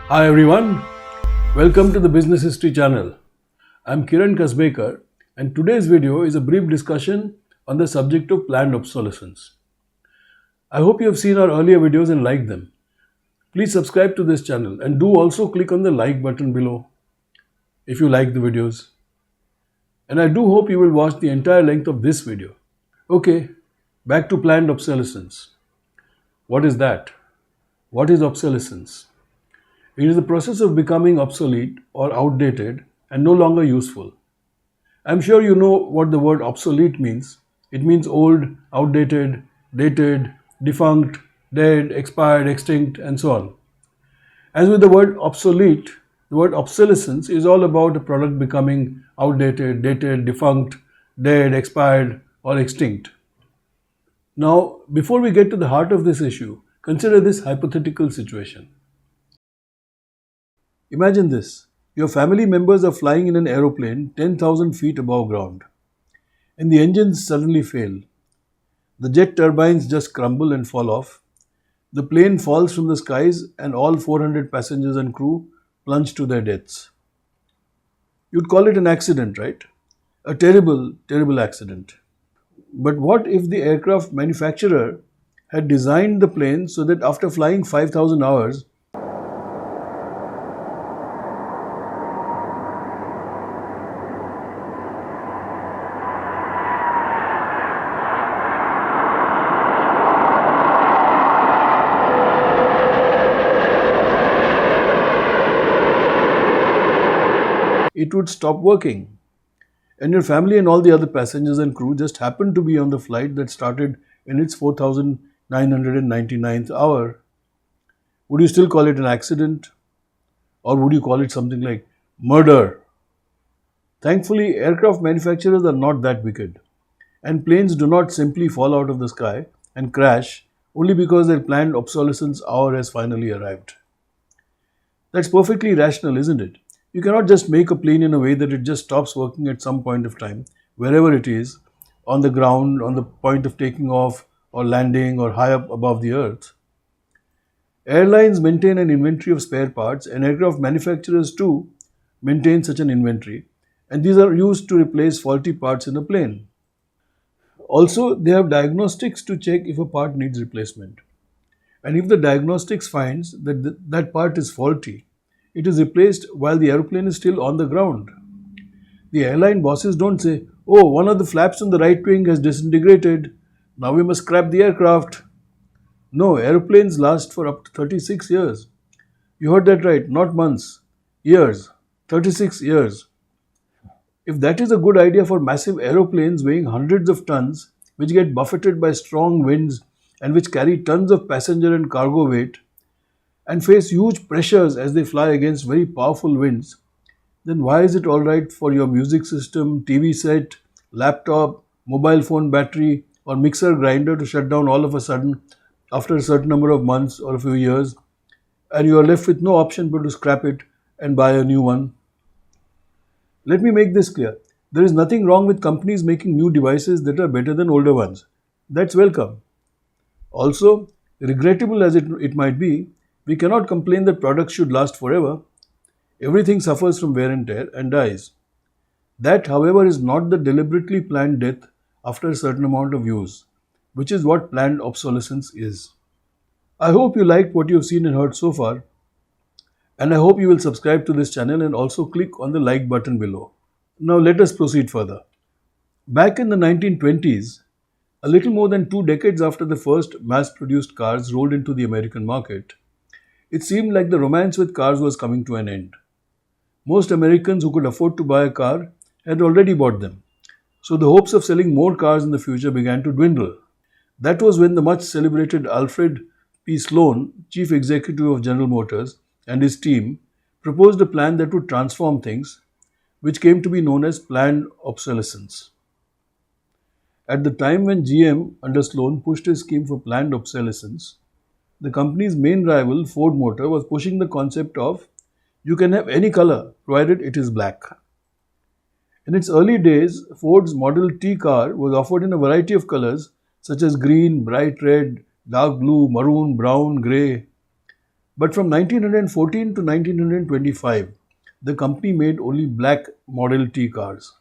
Hi everyone, welcome to the Business History channel. I'm Kiron Kasbekar and today's video is a brief discussion on the subject of planned obsolescence. I hope you have seen our earlier videos and liked them. Please subscribe to this channel and do also click on the like button below if you like the videos. And I do hope you will watch the entire length of this video. Okay, back to planned obsolescence. What is that? What is obsolescence? It is the process of becoming obsolete or outdated and no longer useful. I'm sure you know what the word obsolete means. It means old, outdated, dated, defunct, dead, expired, extinct, and so on. As with the word obsolete, the word obsolescence is all about a product becoming outdated, dated, defunct, dead, expired, or extinct. Now, before we get to the heart of this issue, consider this hypothetical situation. Imagine this. Your family members are flying in an aeroplane 10,000 feet above ground, and the engines suddenly fail. The jet turbines just crumble and fall off. The plane falls from the skies, and all 400 passengers and crew plunge to their deaths. You'd call it an accident, right? A terrible, terrible accident. But what if the aircraft manufacturer had designed the plane so that after flying 5,000 hours, it would stop working, and your family and all the other passengers and crew just happened to be on the flight that started in its 4,999th hour? Would you still call it an accident? Or would you call it something like murder? Thankfully, aircraft manufacturers are not that wicked, and planes do not simply fall out of the sky and crash only because their planned obsolescence hour has finally arrived. That's perfectly rational, isn't it? You cannot just make a plane in a way that it just stops working at some point of time, wherever it is, on the ground, on the point of taking off or landing or high up above the earth. Airlines maintain an inventory of spare parts, and aircraft manufacturers too maintain such an inventory, and these are used to replace faulty parts in a plane. Also, they have diagnostics to check if a part needs replacement. And if the diagnostics finds that that part is faulty, it is replaced while the aeroplane is still on the ground. The airline bosses don't say, "Oh, one of the flaps on the right wing has disintegrated. Now we must scrap the aircraft." No, aeroplanes last for up to 36 years. You heard that right, not months, years. 36 years. If that is a good idea for massive aeroplanes weighing hundreds of tons, which get buffeted by strong winds and which carry tons of passenger and cargo weight, and face huge pressures as they fly against very powerful winds, then why is it alright for your music system, TV set, laptop, mobile phone battery, or mixer grinder to shut down all of a sudden after a certain number of months or a few years, and you are left with no option but to scrap it and buy a new one? Let me make this clear. There is nothing wrong with companies making new devices that are better than older ones. That's welcome. Also, regrettable as it might be, we cannot complain that products should last forever. Everything suffers from wear and tear and dies. That, however, is not the deliberately planned death after a certain amount of use, which is what planned obsolescence is. I hope you liked what you've seen and heard so far, and I hope you will subscribe to this channel and also click on the like button below. Now let us proceed further. Back in the 1920s, a little more than 2 decades after the first mass-produced cars rolled into the American market, it seemed like the romance with cars was coming to an end. Most Americans who could afford to buy a car had already bought them, so the hopes of selling more cars in the future began to dwindle. That was when the much celebrated Alfred P. Sloan, chief executive of General Motors, and his team proposed a plan that would transform things, which came to be known as planned obsolescence. At the time when GM under Sloan pushed his scheme for planned obsolescence, the company's main rival, Ford Motor, was pushing the concept of you can have any color provided it is black. In its early days, Ford's Model T car was offered in a variety of colors such as green, bright red, dark blue, maroon, brown, grey. But from 1914 to 1925, the company made only black Model T cars.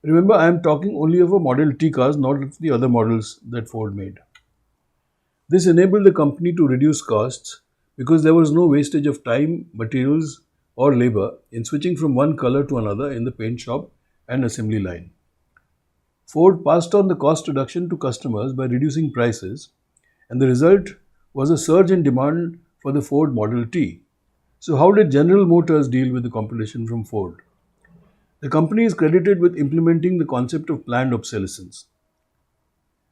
Remember, I am talking only of a Model T cars, not of the other models that Ford made. This enabled the company to reduce costs because there was no wastage of time, materials, or labor in switching from one color to another in the paint shop and assembly line. Ford passed on the cost reduction to customers by reducing prices, and the result was a surge in demand for the Ford Model T. So, how did General Motors deal with the competition from Ford? The company is credited with implementing the concept of planned obsolescence.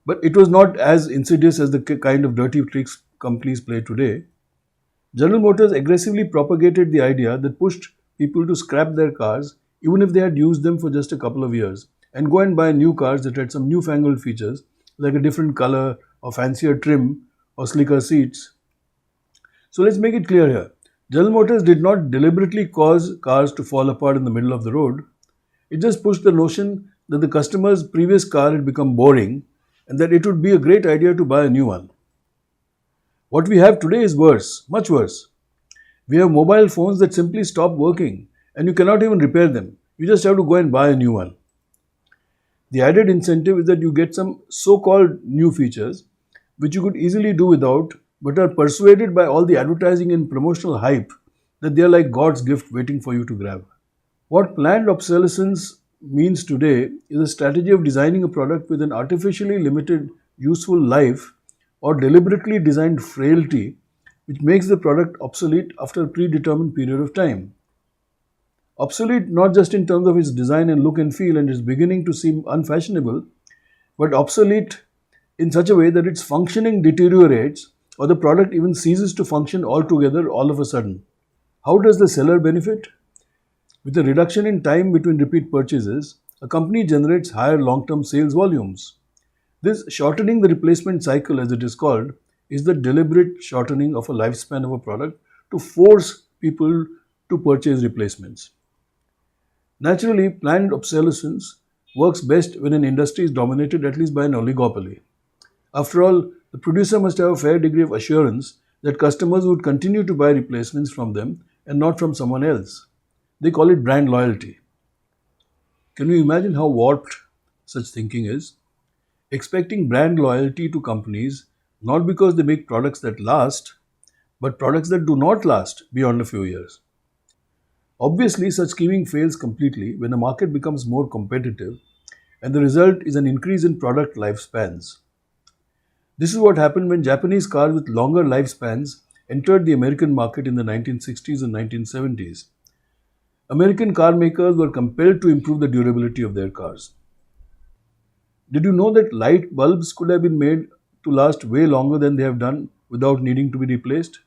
But it was not as insidious as the kind of dirty tricks companies play today. General Motors aggressively propagated the idea that pushed people to scrap their cars even if they had used them for just a couple of years and go and buy new cars that had some newfangled features like a different color or fancier trim or slicker seats. So let's make it clear here. General Motors did not deliberately cause cars to fall apart in the middle of the road. It just pushed the notion that the customer's previous car had become boring and that it would be a great idea to buy a new one. What we have today is worse, much worse. We have mobile phones that simply stop working and you cannot even repair them. You just have to go and buy a new one. The added incentive is that you get some so-called new features which you could easily do without but are persuaded by all the advertising and promotional hype that they are like God's gift waiting for you to grab. What planned obsolescence means today is a strategy of designing a product with an artificially limited useful life or deliberately designed frailty which makes the product obsolete after a predetermined period of time. Obsolete not just in terms of its design and look and feel and its beginning to seem unfashionable, but obsolete in such a way that its functioning deteriorates or the product even ceases to function altogether all of a sudden. How does the seller benefit? With a reduction in time between repeat purchases, a company generates higher long-term sales volumes. This shortening the replacement cycle, as it is called, is the deliberate shortening of a lifespan of a product to force people to purchase replacements. Naturally, planned obsolescence works best when an industry is dominated at least by an oligopoly. After all, the producer must have a fair degree of assurance that customers would continue to buy replacements from them and not from someone else. They call it brand loyalty. Can you imagine how warped such thinking is? Expecting brand loyalty to companies not because they make products that last, but products that do not last beyond a few years. Obviously, such scheming fails completely when the market becomes more competitive and the result is an increase in product lifespans. This is what happened when Japanese cars with longer lifespans entered the American market in the 1960s and 1970s. American car makers were compelled to improve the durability of their cars. Did you know that light bulbs could have been made to last way longer than they have done without needing to be replaced?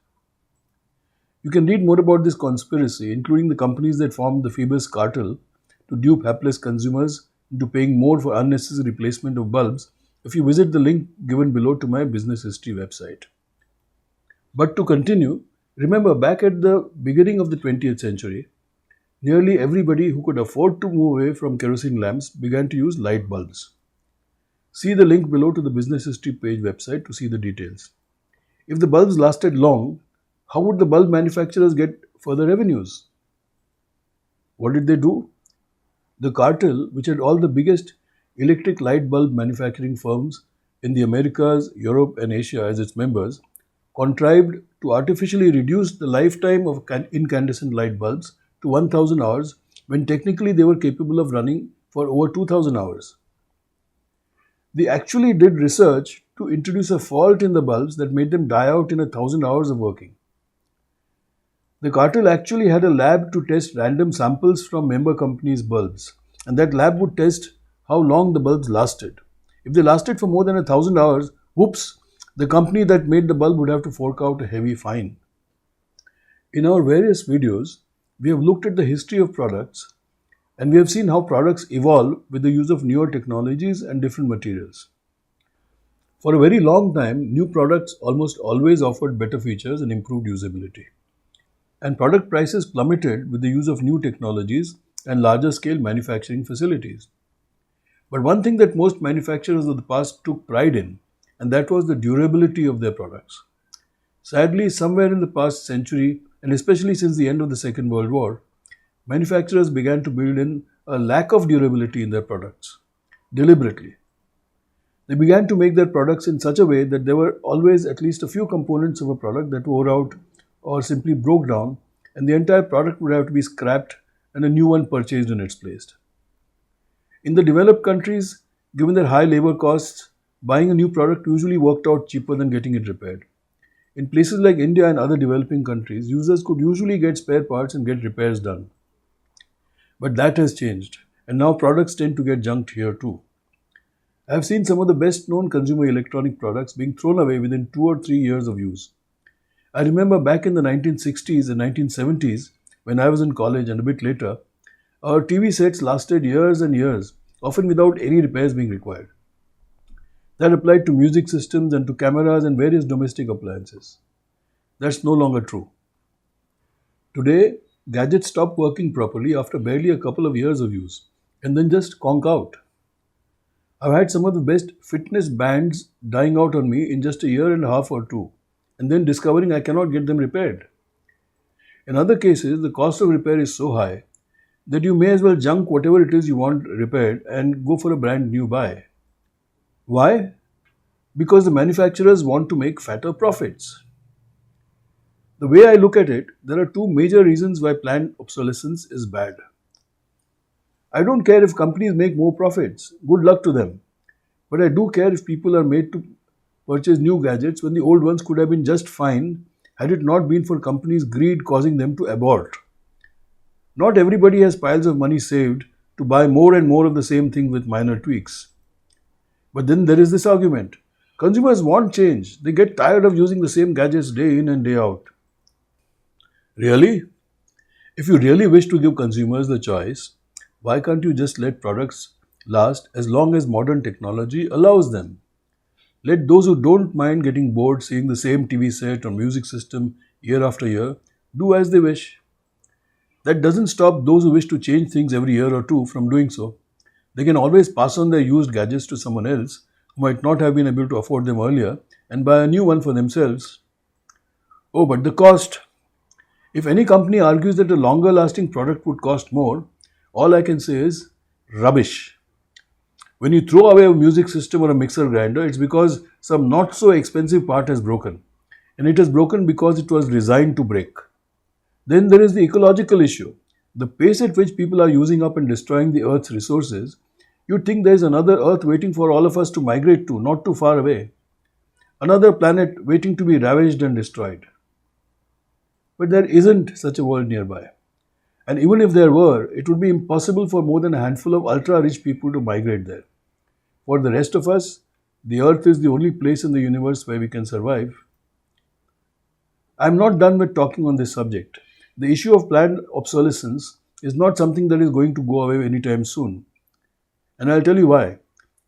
You can read more about this conspiracy, including the companies that formed the Phoebus cartel to dupe hapless consumers into paying more for unnecessary replacement of bulbs if you visit the link given below to my business history website. But to continue, remember back at the beginning of the 20th century, nearly everybody who could afford to move away from kerosene lamps began to use light bulbs. See the link below to the business history page website to see the details. If the bulbs lasted long, how would the bulb manufacturers get further revenues? What did they do? The cartel, which had all the biggest electric light bulb manufacturing firms in the Americas, Europe and Asia as its members, contrived to artificially reduce the lifetime of incandescent light bulbs to 1000 hours when technically they were capable of running for over 2000 hours. They actually did research to introduce a fault in the bulbs that made them die out in 1000 hours of working. The cartel actually had a lab to test random samples from member companies' bulbs, and that lab would test how long the bulbs lasted. If they lasted for more than 1000 hours, whoops, the company that made the bulb would have to fork out a heavy fine. In our various videos, we have looked at the history of products and we have seen how products evolve with the use of newer technologies and different materials. For a very long time, new products almost always offered better features and improved usability. And product prices plummeted with the use of new technologies and larger scale manufacturing facilities. But one thing that most manufacturers of the past took pride in, and that was the durability of their products. Sadly, somewhere in the past century, and especially since the end of the Second World War, manufacturers began to build in a lack of durability in their products deliberately. They began to make their products in such a way that there were always at least a few components of a product that wore out or simply broke down, and the entire product would have to be scrapped and a new one purchased in its place. In the developed countries, given their high labor costs, buying a new product usually worked out cheaper than getting it repaired. In places like India and other developing countries, users could usually get spare parts and get repairs done. But that has changed, and now products tend to get junked here too. I have seen some of the best known consumer electronic products being thrown away within 2 or 3 years of use. I remember back in the 1960s and 1970s, when I was in college and a bit later, our TV sets lasted years and years, often without any repairs being required. That applied to music systems and to cameras and various domestic appliances. That's no longer true. Today, gadgets stop working properly after barely a couple of years of use and then just conk out. I've had some of the best fitness bands dying out on me in just a year and a half or two, and then discovering I cannot get them repaired. In other cases, the cost of repair is so high that you may as well junk whatever it is you want repaired and go for a brand new buy. Why? Because the manufacturers want to make fatter profits. The way I look at it, there are two major reasons why planned obsolescence is bad. I don't care if companies make more profits, good luck to them. But I do care if people are made to purchase new gadgets when the old ones could have been just fine had it not been for companies' greed causing them to abort. Not everybody has piles of money saved to buy more and more of the same thing with minor tweaks. But then there is this argument. Consumers want change. They get tired of using the same gadgets day in and day out. Really? If you really wish to give consumers the choice, why can't you just let products last as long as modern technology allows them? Let those who don't mind getting bored seeing the same TV set or music system year after year do as they wish. That doesn't stop those who wish to change things every year or two from doing so. They can always pass on their used gadgets to someone else who might not have been able to afford them earlier and buy a new one for themselves. Oh, but the cost. If any company argues that a longer lasting product would cost more, all I can say is rubbish. When you throw away a music system or a mixer grinder, it's because some not so expensive part has broken. And it has broken because it was designed to break. Then there is the ecological issue. The pace at which people are using up and destroying the Earth's resources, you'd think there is another Earth waiting for all of us to migrate to, not too far away. Another planet waiting to be ravaged and destroyed. But there isn't such a world nearby. And even if there were, it would be impossible for more than a handful of ultra-rich people to migrate there. For the rest of us, the Earth is the only place in the universe where we can survive. I'm not done with talking on this subject. The issue of planned obsolescence is not something that is going to go away anytime soon. And I'll tell you why.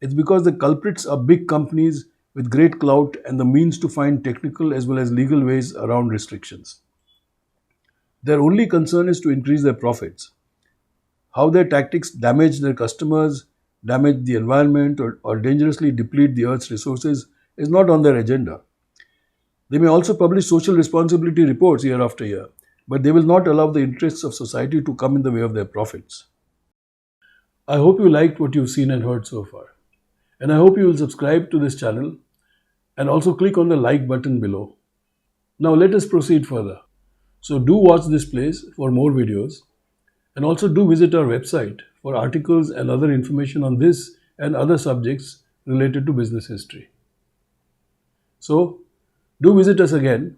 It's because the culprits are big companies with great clout and the means to find technical as well as legal ways around restrictions. Their only concern is to increase their profits. How their tactics damage their customers, damage the environment, or dangerously deplete the Earth's resources is not on their agenda. They may also publish social responsibility reports year after year, but they will not allow the interests of society to come in the way of their profits. I hope you liked what you've seen and heard so far. And I hope you will subscribe to this channel and also click on the like button below. Now let us proceed further. So do watch this place for more videos and also do visit our website for articles and other information on this and other subjects related to business history. So do visit us again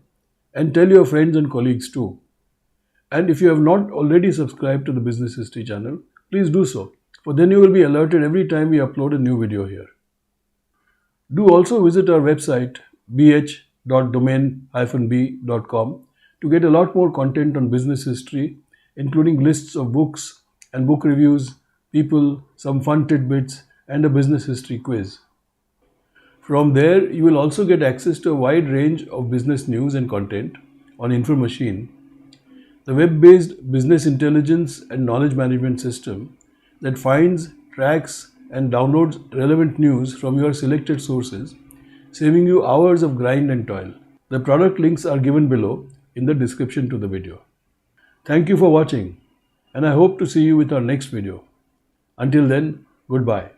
and tell your friends and colleagues too. And if you have not already subscribed to the Business History channel, please do so, for then you will be alerted every time we upload a new video here. Do also visit our website bh.domain-b.com to get a lot more content on business history, including lists of books and book reviews, people, some fun tidbits, and a business history quiz. From there, you will also get access to a wide range of business news and content on InfoMachine, the web-based business intelligence and knowledge management system that finds, tracks, and downloads relevant news from your selected sources, saving you hours of grind and toil. The product links are given below in the description to the video. Thank you for watching, and I hope to see you with our next video. Until then, goodbye.